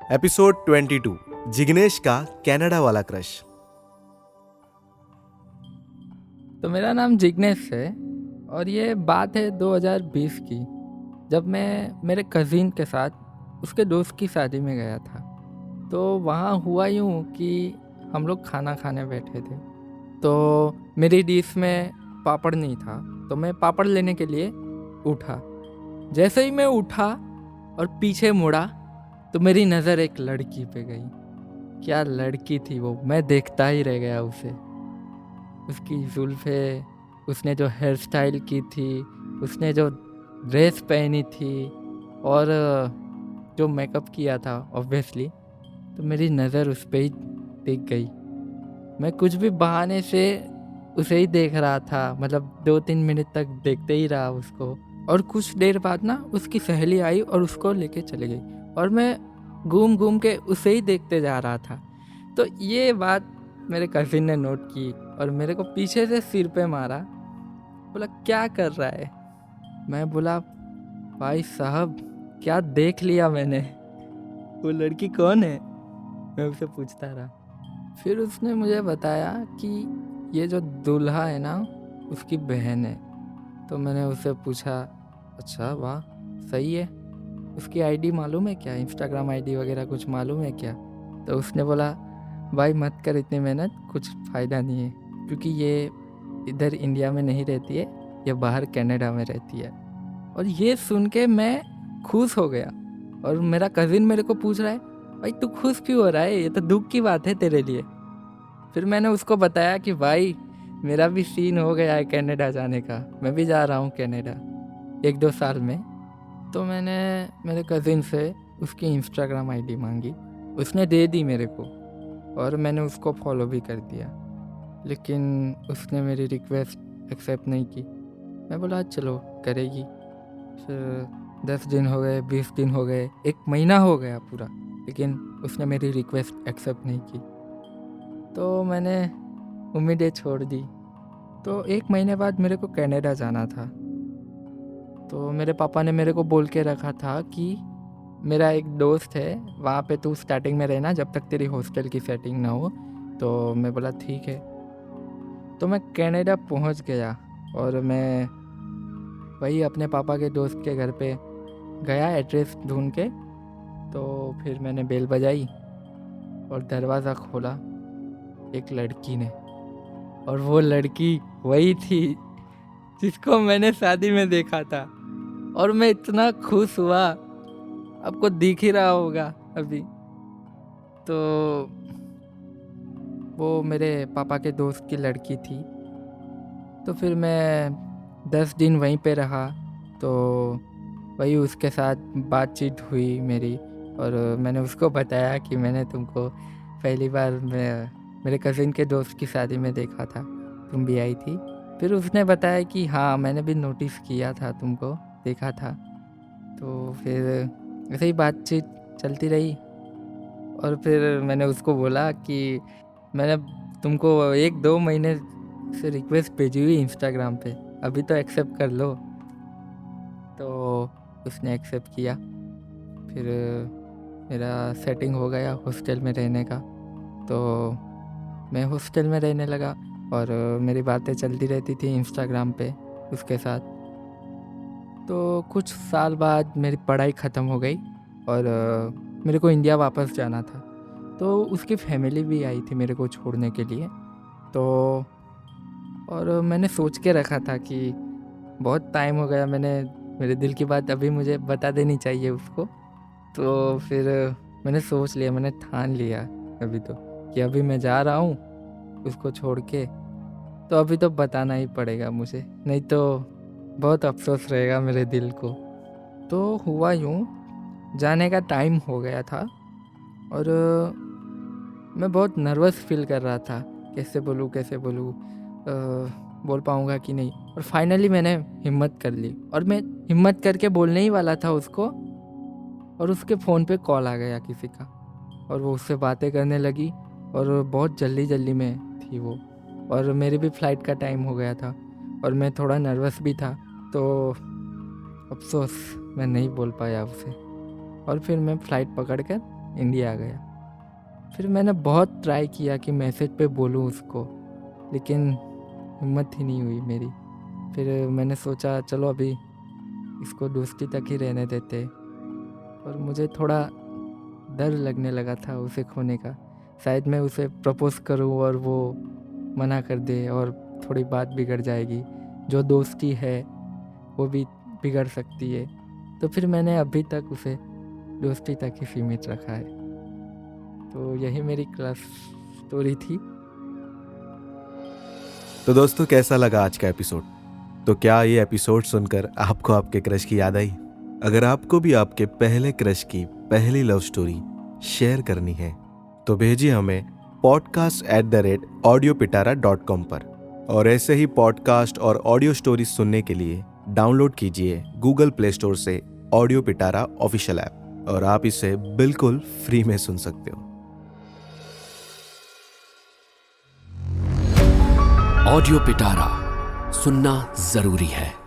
Episode 22 Jignesh का Canada वाला crush. तो मेरा नाम जिग्नेश है और ये बात है 2020 की, जब मैं मेरे कज़िन के साथ उसके दोस्त की शादी में गया था। तो वहाँ हुआ यूँ कि हम लोग खाना खाने बैठे थे, तो मेरी डिश में पापड़ नहीं था, तो मैं पापड़ लेने के लिए उठा। जैसे ही मैं उठा और पीछे मुड़ा तो मेरी नज़र एक लड़की पे गई। क्या लड़की थी वो, मैं देखता ही रह गया उसे। उसकी जुल्फ़े, उसने जो हेयर स्टाइल की थी, उसने जो ड्रेस पहनी थी और जो मेकअप किया था ऑब्वियसली, तो मेरी नज़र उस पे ही टिक गई। मैं कुछ भी बहाने से उसे ही देख रहा था, मतलब 2-3 मिनट तक देखते ही रहा उसको। और कुछ देर बाद ना उसकी सहेली आई और उसको लेके चली गई और मैं घूम घूम के उसे ही देखते जा रहा था। तो ये बात मेरे कज़िन ने नोट की और मेरे को पीछे से सिर पे मारा, बोला क्या कर रहा है। मैं बोला भाई साहब क्या देख लिया मैंने, वो लड़की कौन है, मैं उसे पूछता रहा। फिर उसने मुझे बताया कि ये जो दूल्हा है ना उसकी बहन है। तो मैंने उससे पूछा अच्छा वाह सही है, उसकी आईडी मालूम है क्या, इंस्टाग्राम आईडी वगैरह कुछ मालूम है क्या। तो उसने बोला भाई मत कर इतनी मेहनत, कुछ फ़ायदा नहीं है, क्योंकि ये इधर इंडिया में नहीं रहती है, ये बाहर कनाडा में रहती है। और ये सुन के मैं खुश हो गया और मेरा कज़िन मेरे को पूछ रहा है भाई तू खुश क्यों हो रहा है, ये तो दुख की बात है तेरे लिए। फिर मैंने उसको बताया कि भाई मेरा भी सीन हो गया है कनाडा जाने का, मैं भी जा रहा हूँ कनाडा 1-2 साल में। तो मैंने मेरे कज़िन से उसकी इंस्टाग्राम आईडी मांगी, उसने दे दी मेरे को और मैंने उसको फॉलो भी कर दिया, लेकिन उसने मेरी रिक्वेस्ट एक्सेप्ट नहीं की। मैं बोला चलो करेगी। फिर 10 दिन हो गए, 20 दिन हो गए, 1 महीना हो गया पूरा, लेकिन उसने मेरी रिक्वेस्ट एक्सेप्ट नहीं की। तो मैंने उम्मीदें छोड़ दी। तो 1 महीने बाद मेरे को कनाडा जाना था। तो मेरे पापा ने मेरे को बोल के रखा था कि मेरा एक दोस्त है, वहाँ पे तू स्टार्टिंग में रहना जब तक तेरी हॉस्टल की सेटिंग ना हो। तो मैं बोला ठीक है। तो मैं कनाडा पहुँच गया और मैं वही अपने पापा के दोस्त के घर पे गया एड्रेस ढूंढ के। तो फिर मैंने बेल बजाई और दरवाज़ा खोला, एक लड़की ने, और वो लड़की वही थी जिसको मैंने शादी में देखा था। और मैं इतना खुश हुआ, आपको दिख ही रहा होगा अभी। तो वो मेरे पापा के दोस्त की लड़की थी। तो फिर मैं 10 दिन वहीं पे रहा, तो वही उसके साथ बातचीत हुई मेरी, और मैंने उसको बताया कि मैंने तुमको पहली बार मेरे कज़िन के दोस्त की शादी में देखा था, तुम भी आई थी। फिर उसने बताया कि हाँ मैंने भी नोटिस किया था, तुमको देखा था। तो फिर ऐसे ही बातचीत चलती रही और फिर मैंने उसको बोला कि मैंने तुमको 1-2 महीने से रिक्वेस्ट भेजी हुई इंस्टाग्राम पे, अभी तो एक्सेप्ट कर लो। तो उसने एक्सेप्ट किया। फिर मेरा सेटिंग हो गया हॉस्टल में रहने का, तो मैं हॉस्टल में रहने लगा और मेरी बातें चलती रहती थी इंस्टाग्राम पे उसके साथ। तो कुछ साल बाद मेरी पढ़ाई ख़त्म हो गई और मेरे को इंडिया वापस जाना था। तो उसकी फैमिली भी आई थी मेरे को छोड़ने के लिए। तो और मैंने सोच के रखा था कि बहुत टाइम हो गया, मेरे दिल की बात अभी मुझे बता देनी चाहिए उसको। तो फिर मैंने सोच लिया, मैंने ठान लिया अभी तो, कि अभी मैं जा रहा हूँ उसको छोड़ के, तो अभी तो बताना ही पड़ेगा मुझे, नहीं तो बहुत अफसोस रहेगा मेरे दिल को। तो हुआ यूँ, जाने का टाइम हो गया था और मैं बहुत नर्वस फील कर रहा था, कैसे बोलूँ, बोल पाऊँगा कि नहीं। और फाइनली मैंने हिम्मत कर ली और मैं हिम्मत करके बोलने ही वाला था उसको, और उसके फ़ोन पे कॉल आ गया किसी का और वो उससे बातें करने लगी और बहुत जल्दी में थी वो, और मेरी भी फ़्लाइट का टाइम हो गया था और मैं थोड़ा नर्वस भी था। तो अफसोस मैं नहीं बोल पाया उसे, और फिर मैं फ़्लाइट पकड़ कर इंडिया आ गया। फिर मैंने बहुत ट्राई किया कि मैसेज पे बोलूँ उसको, लेकिन हिम्मत ही नहीं हुई मेरी। फिर मैंने सोचा चलो अभी इसको दोस्ती तक ही रहने देते, और मुझे थोड़ा डर लगने लगा था उसे खोने का। शायद मैं उसे प्रपोज़ करूं और वो मना कर दे और थोड़ी बात बिगड़ जाएगी, जो दोस्ती है वो भी बिगड़ सकती है। तो फिर मैंने अभी तक उसे दोस्ती तक ही सीमित रखा है। तो यही मेरी क्लास स्टोरी थी। तो दोस्तों, कैसा लगा आज का एपिसोड? तो क्या ये एपिसोड सुनकर आपको आपके क्रश की याद आई? अगर आपको भी आपके पहले क्रश की पहली लव स्टोरी शेयर करनी है तो भेजिए हमें podcast@audiopitara.com पर। और ऐसे ही पॉडकास्ट और ऑडियो स्टोरी सुनने के लिए डाउनलोड कीजिए गूगल प्ले स्टोर से ऑडियो पिटारा ऑफिशियल ऐप, और आप इसे बिल्कुल फ्री में सुन सकते हो। ऑडियो पिटारा सुनना जरूरी है।